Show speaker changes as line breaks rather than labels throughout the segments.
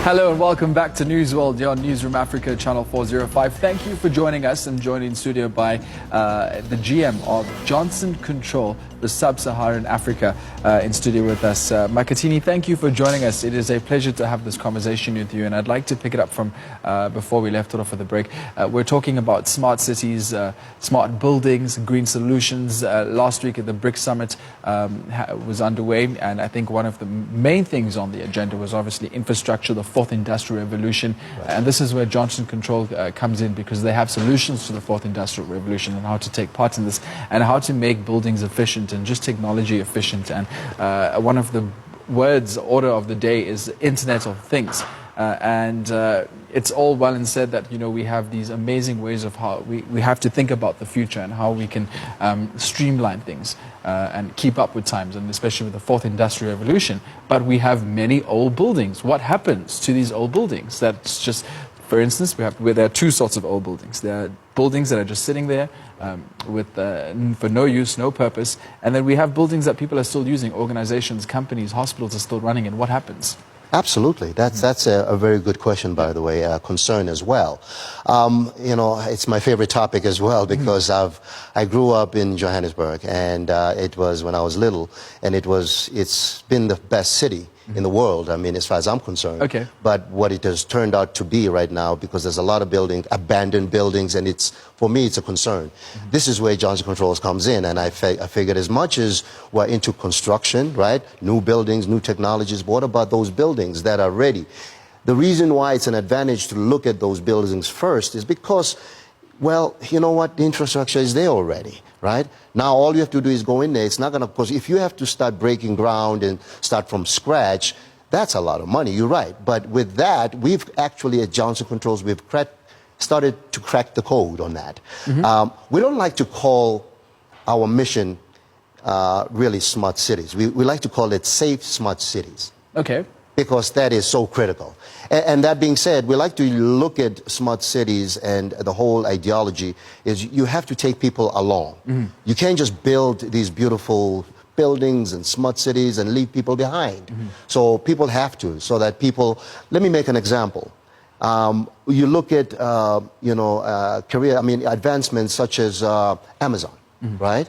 Hello and welcome back to News World. You're on Newsroom Afrika, channel 405. Thank you for joining us. I'm joined in studio by the GM of Johson Control, the Sub-Saharan Africa, in studio with us. Makatini, thank you for joining us. It is a pleasure to have this conversation with you, and I'd like to pick it up from before we left it off for the break. We're talking about smart cities, smart buildings, green solutions. Last week at the BRICS Summit was underway, and I think one of the main things on the agenda was obviously infrastructure, the fourth industrial revolution. Right. And this is where Johson Control comes in, because they have solutions to the fourth industrial revolution and how to take part in this and how to make buildings efficient and just technology efficient. And one of the order of the day is Internet of Things. It's all well and said that, you know, we have these amazing ways of how we have to think about the future and how we can streamline things and keep up with times, and especially with the fourth industrial revolution. But we have many old buildings. What happens to these old buildings? That's just, for instance, there are two sorts of old buildings. There are buildings that are just sitting there for no use, no purpose. And then we have buildings that people are still using, organizations, companies, hospitals are still running. And what happens?
Absolutely. That's a very good question, by the way, a concern as well. You know, it's my favorite topic as well, because I grew up in Johannesburg, and it was when I was little, and it's been the best city in the world, I mean, as far as I'm concerned. Okay. But what it has turned out to be right now, because there's a lot of abandoned buildings, and for me, it's a concern. This is where Johson Controls comes in, and I figured as much as we're into construction, right, new buildings, new technologies, but what about those buildings that are ready? The reason why it's an advantage to look at those buildings first is because, well, you know what, the infrastructure is there already, right? Now all you have to do is go in there. It's not going to, because if you have to start breaking ground and start from scratch, that's a lot of money, you're right. But with that, we've actually, at Johson Controls, we've started to crack the code on that. We don't like to call our mission really smart cities. We like to call it safe smart cities. Okay. Because that is so critical. And that being said, we like to look at smart cities, and the whole ideology is you have to take people along. You can't just build these beautiful buildings and smart cities and leave people behind. So people have to, so that people, let me make an example. You look at, advancements such as Amazon, right?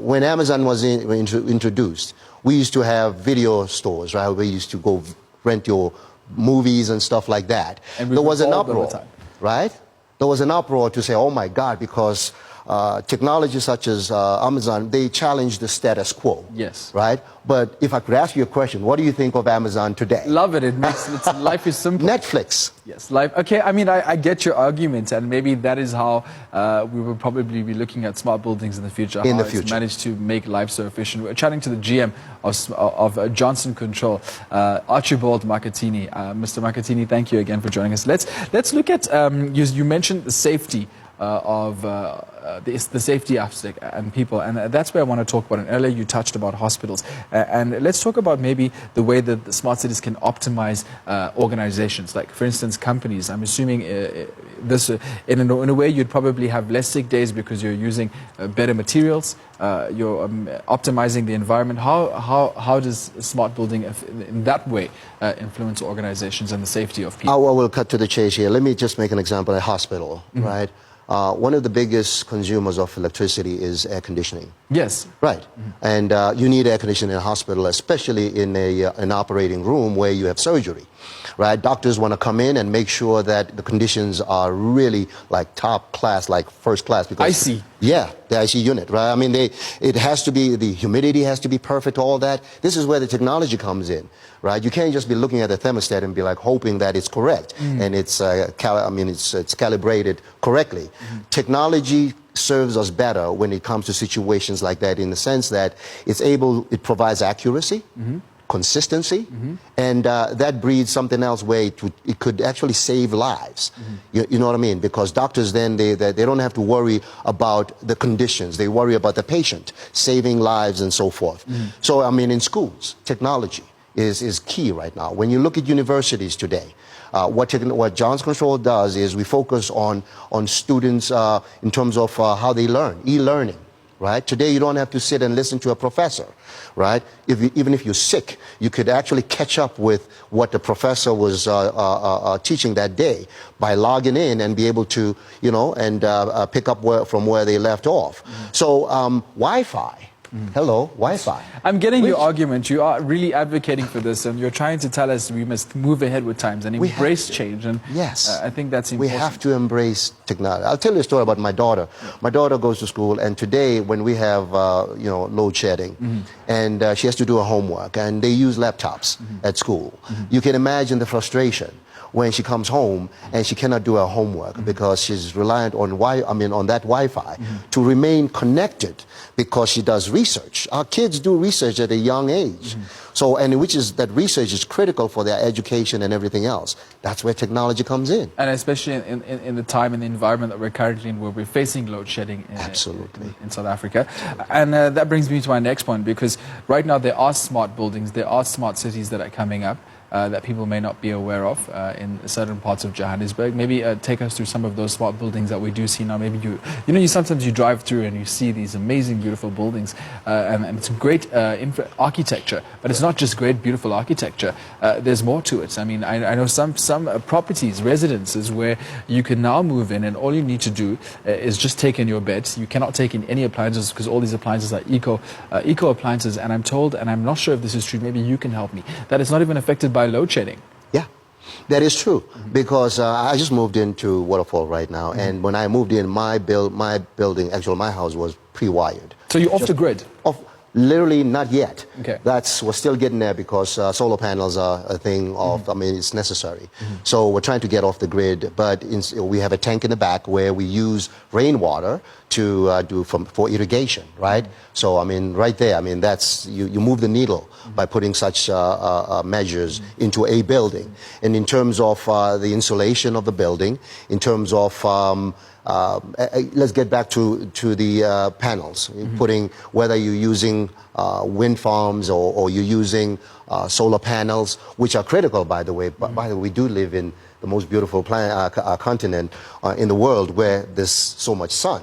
When Amazon was introduced, we used to have video stores, right? We used to go rent your movies and stuff like that. And there was an uproar, right? There was an uproar to say, oh my God, because technology such as Amazon, they challenge the status quo. Yes. Right? But if I could ask you a question, what do you think of Amazon today?
Love it. It makes life is simple.
Netflix.
Yes, life. Okay, I mean, I get your argument, and maybe that is how we will probably be looking at smart buildings in the future. In the future. It's managed to make life so efficient. We're chatting to the GM of Johson Control, Archibald Makatini. Mr. Makatini, thank you again for joining us. Let's look at, you mentioned the safety the safety aspect and people, and that's where I want to talk about. And earlier you touched about hospitals, and let's talk about maybe the way that the smart cities can optimize organizations, like for instance companies. I'm assuming this in a way you'd probably have less sick days because you're using better materials, you're optimizing the environment. How does smart building in that way influence organizations and the safety of people?
I will cut to the chase here. Let me just make an example. A hospital, right? One of the biggest consumers of electricity is air conditioning. Yes. Right. And you need air conditioning in a hospital, especially in an operating room where you have surgery. Right? Doctors want to come in and make sure that the conditions are really like top class, like first class. Because IC. Yeah, the IC unit, right? I mean, it has to be, the humidity has to be perfect, all that. This is where the technology comes in, right? You can't just be looking at the thermostat and be like hoping that it's correct and it's calibrated correctly. Technology serves us better when it comes to situations like that, in the sense that it provides accuracy, consistency, and that breeds something else where it could actually save lives. You know what I mean? Because doctors then, they don't have to worry about the conditions. They worry about the patient, saving lives and so forth. So, I mean, in schools, technology is key right now. When you look at universities today, what Johson Control does is we focus on students in terms of how they learn, e-learning. right? Today, you don't have to sit and listen to a professor, right? Even if you're sick, you could actually catch up with what the professor was teaching that day by logging in and be able to, you know, and pick up from where they left off. So Wi-Fi. Hello, Wi-Fi.
I'm getting your argument. You are really advocating for this, and you're trying to tell us we must move ahead with times and embrace change. And
yes,
I think that's important.
We have to embrace technology. I'll tell you a story about my daughter. My daughter goes to school, and today when we have you know, load shedding, and she has to do her homework, and they use laptops at school, you can imagine the frustration when she comes home and she cannot do her homework because she's reliant on on that Wi-Fi to remain connected, because she does research. Our kids do research at a young age. So, and which is that research is critical for their education and everything else. That's where technology comes in.
And especially in the time and the environment that we're currently in, where we're facing load shedding in South Africa. And that brings me to my next point, because right now there are smart buildings, there are smart cities that are coming up. That people may not be aware of in certain parts of Johannesburg. Maybe take us through some of those smart buildings that we do see now. Maybe you sometimes you drive through and you see these amazing, beautiful buildings, and it's great architecture. But it's not just great, beautiful architecture. There's more to it. I mean, I know some properties, residences, where you can now move in, and all you need to do is just take in your bed. You cannot take in any appliances, because all these appliances are eco appliances. And I'm told, and I'm not sure if this is true, maybe you can help me, that it's not even affected by load shedding.
Yeah, that is true, because I just moved into Waterfall right now, and when I moved in, my building, actually my house was pre-wired.
So you're off the grid?
Literally not yet.
Okay.
We're still getting there, because solar panels are a thing of, I mean, it's necessary. So we're trying to get off the grid, but we have a tank in the back where we use rainwater to for irrigation, right? So I mean, right there, I mean, that's you move the needle by putting such measures into a building. And in terms of the insulation of the building, in terms of let's get back to the panels. Putting, whether you're using wind farms or you're using solar panels, which are critical, by the way. But by the way, we do live in the most beautiful continent in the world, where there's so much sun.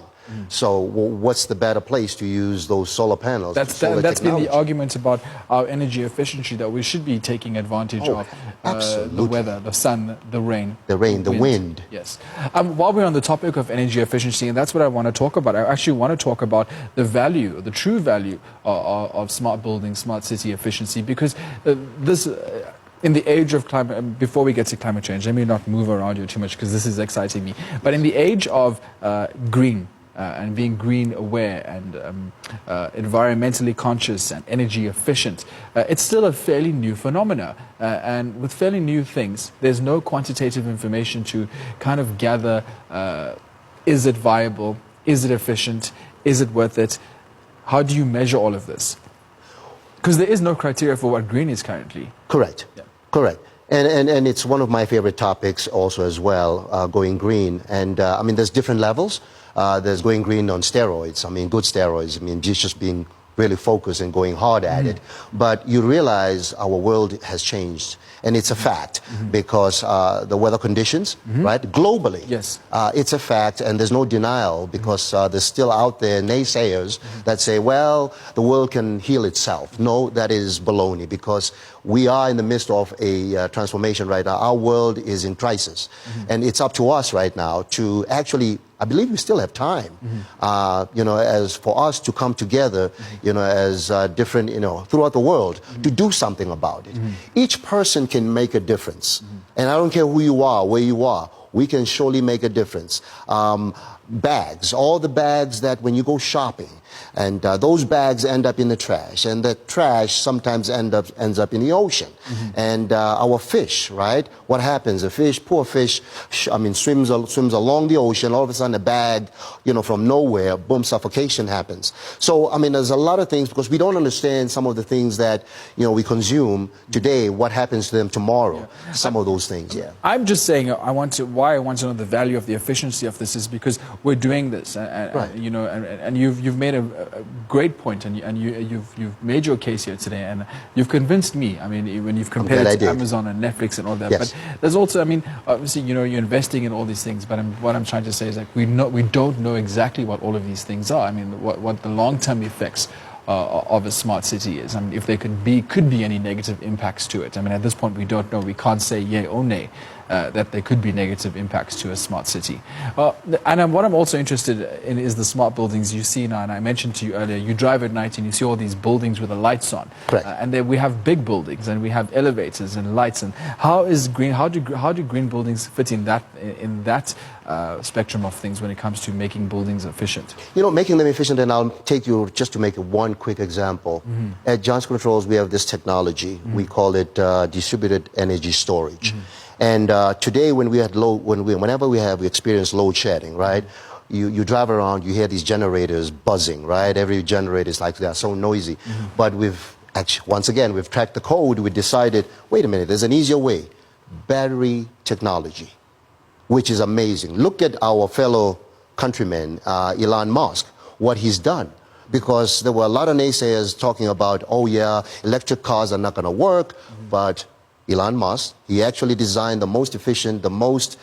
So what's the better place to use those solar panels?
That's been the argument about our energy efficiency, that we should be taking advantage of the weather, the sun, the rain.
The wind.
Yes. While we're on the topic of energy efficiency, and that's what I want to talk about, I actually want to talk about the value, the true value of smart building, smart city efficiency, because this... in the age of climate, before we get to climate change, let me not move around you too much, because this is exciting me, but in the age of green, and being green aware and environmentally conscious and energy efficient, it's still a fairly new phenomena. And with fairly new things, there's no quantitative information to kind of gather, is it viable, is it efficient, is it worth it? How do you measure all of this? Because there is no criteria for what green is currently.
Correct. Yeah. Correct. And it's one of my favorite topics also as well, going green. And I mean, there's different levels. There's going green on steroids. I mean, good steroids. I mean, just being really focused and going hard at it. But you realize our world has changed. And it's a fact, because the weather conditions, right, globally,
yes,
it's a fact, and there's no denial, because there's still out there naysayers that say, well, the world can heal itself. No, that is baloney, because we are in the midst of a transformation right now. Our world is in crisis, and it's up to us right now to actually, I believe we still have time, you know, as for us to come together, you know, as different, you know, throughout the world, to do something about it. Each person can make a difference. And I don't care who you are, where you are, we can surely make a difference. Bags, all the bags that when you go shopping, and those bags end up in the trash, and the trash sometimes ends up in the ocean. And our fish, right? What happens? A fish, poor fish, I mean, swims along the ocean. All of a sudden, a bag, you know, from nowhere, boom, suffocation happens. So, I mean, there's a lot of things, because we don't understand some of the things that, you know, we consume today. What happens to them tomorrow? Some of those things, yeah.
I'm just saying, why why I want to know the value of the efficiency of this is because we're doing this, and you know, and you've made a great point, and you've made your case here today, and you've convinced me. I mean, when you've compared it to Amazon and Netflix and all that, but there's also, I mean, obviously, you know, you're investing in all these things, but what I'm trying to say is like we don't know exactly what all of these things are. I mean, what the long-term effects of a smart city is. I mean, if there could be any negative impacts to it. I mean, at this point, we don't know. We can't say yay or nay that there could be negative impacts to a smart city. And what I'm also interested in is the smart buildings you see now. And I mentioned to you earlier, you drive at night and you see all these buildings with the lights on. And then we have big buildings and we have elevators and lights. And how do green buildings fit in that spectrum of things when it comes to making buildings efficient?
You know, making them efficient, and I'll take you just to make one quick example. At Johson Controls, we have this technology. We call it distributed energy storage. And today, when we had whenever we experience load shedding, right? You drive around, you hear these generators buzzing, right? Every generator is like they're so noisy. But once again, we've cracked the code. We decided, wait a minute, there's an easier way: battery technology, which is amazing. Look at our fellow countryman, Elon Musk, what he's done. Because there were a lot of naysayers talking about, oh yeah, electric cars are not going to work, but Elon Musk, he actually designed the most efficient, the most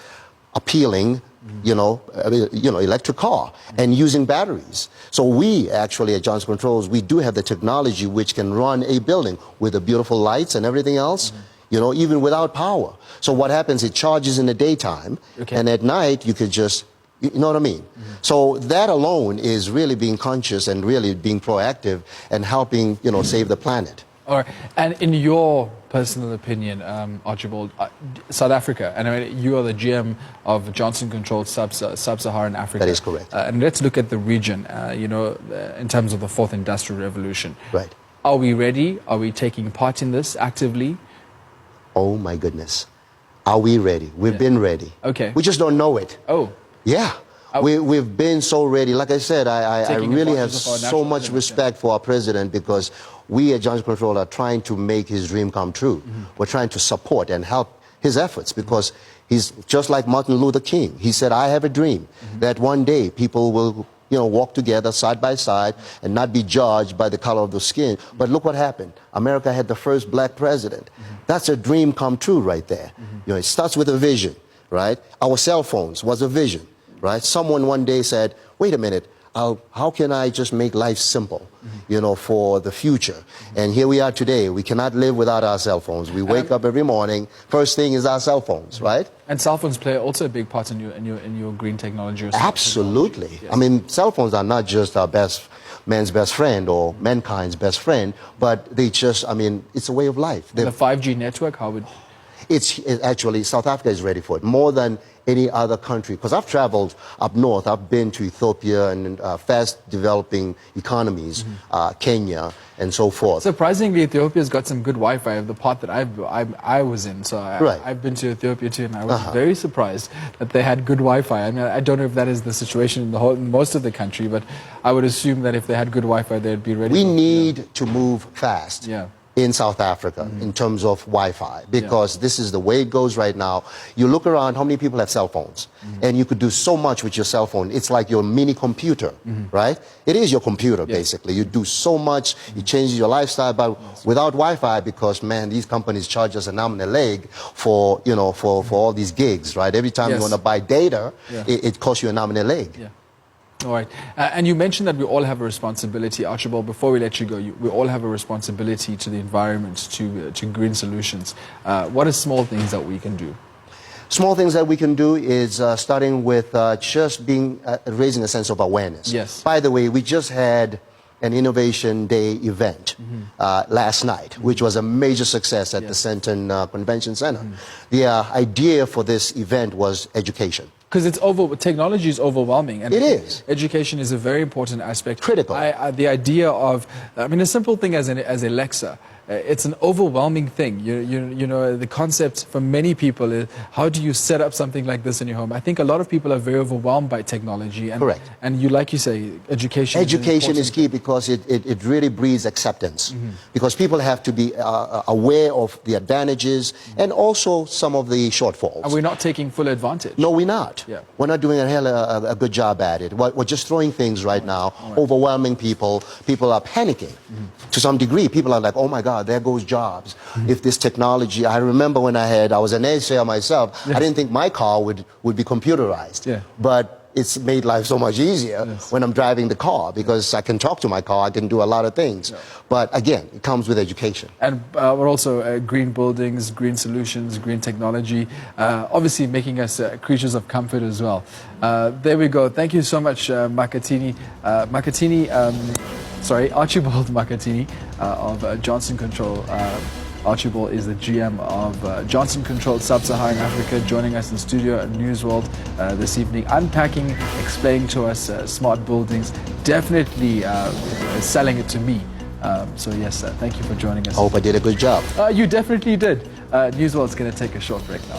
appealing, electric car, and using batteries. So we actually at Johson Controls, we do have the technology which can run a building with the beautiful lights and everything else, you know, even without power. So what happens, it charges in the daytime, and at night you could just, you know what I mean? So that alone is really being conscious and really being proactive and helping, you know, save the planet.
All right. And in your personal opinion, Archibald, South Africa, and I mean, you are the GM of Johson Control Sub-Saharan Africa.
That is correct.
And let's look at the region, in terms of the fourth industrial revolution.
Right.
Are we ready? Are we taking part in this actively?
Oh, my goodness. Are we ready? We've been ready.
Okay.
We just don't know it.
Oh.
Yeah. We've been so ready. Like I said, I really have so much respect for our president, because we at Johson Control are trying to make his dream come true. We're trying to support and help his efforts, because he's just like Martin Luther King. He said, I have a dream that one day people will, you know, walk together side by side and not be judged by the color of the skin. But look what happened. America had the first black president. That's a dream come true right there. You know, it starts with a vision, right? Our cell phones was a vision. Right? Someone one day said, wait a minute, how can I just make life simple, you know, for the future? And here we are today. We cannot live without our cell phones. We wake up every morning, first thing is our cell phones, right?
And cell phones play also a big part in your green technology.
Absolutely.
Yes.
I mean, cell phones are not just our man's best friend or mankind's best friend, but they just, I mean, it's a way of life.
The 5G network, how would...
It's actually, South Africa is ready for it more than any other country. Because I've traveled up north. I've been to Ethiopia and fast developing economies, Kenya, and so forth.
Surprisingly, Ethiopia's got some good Wi-Fi, the part that I was in. So I've been to Ethiopia too, and I was very surprised that they had good Wi-Fi. I mean, I don't know if that is the situation in most of the country, but I would assume that if they had good Wi-Fi, they'd be ready.
We need to move fast.
Yeah.
In South Africa, in terms of Wi-Fi, because this is the way it goes right now. You look around, how many people have cell phones? And you could do so much with your cell phone. It's like your mini computer, right? It is your computer, basically. You do so much, it changes your lifestyle, but without Wi-Fi, because, man, these companies charge us an arm and a leg for, you know, for all these gigs, right? Every time you want to buy data, it costs you an arm and a leg.
Yeah. All right. And you mentioned that we all have a responsibility. Archibald, before we let you go, we all have a responsibility to the environment, to green solutions. What are small things that we can do?
Small things that we can do is starting with just raising a sense of awareness.
Yes.
By the way, we just had an Innovation Day event last night, which was a major success at the Centon Convention Center. The idea for this event was education.
Because technology is overwhelming. And
it is.
Education is a very important aspect.
Critical.
The idea of, I mean, a simple thing as Alexa, it's an overwhelming thing. You know, the concept for many people is, how do you set up something like this in your home? I think a lot of people are very overwhelmed by technology. And,
Correct.
And you, like you say, education.
Education is key because it really breeds acceptance. Because people have to be aware of the advantages and also some of the shortfalls.
And we're not taking full advantage.
No, we're not.
Yeah.
We're not doing a good job at it. We're just throwing things right now, overwhelming people. People are panicking to some degree. People are like, oh my God, there goes jobs. If this technology, I remember when I was an naysayer myself, I didn't think my car would be computerized.
Yeah.
But it's made life so much easier when I'm driving the car because I can talk to my car, I can do a lot of things. But again, it comes with education.
And we're also green buildings, green solutions, green technology, obviously making us creatures of comfort as well. There we go. Thank you so much, Archibald Makatini of Johson Control. Archibald is the GM of Johson Control Sub-Saharan Africa, joining us in studio at Newsworld this evening, unpacking, explaining to us smart buildings, definitely selling it to me. So yes, thank you for joining us.
I hope I did a good job.
You definitely did. Newsworld's going to take a short break now.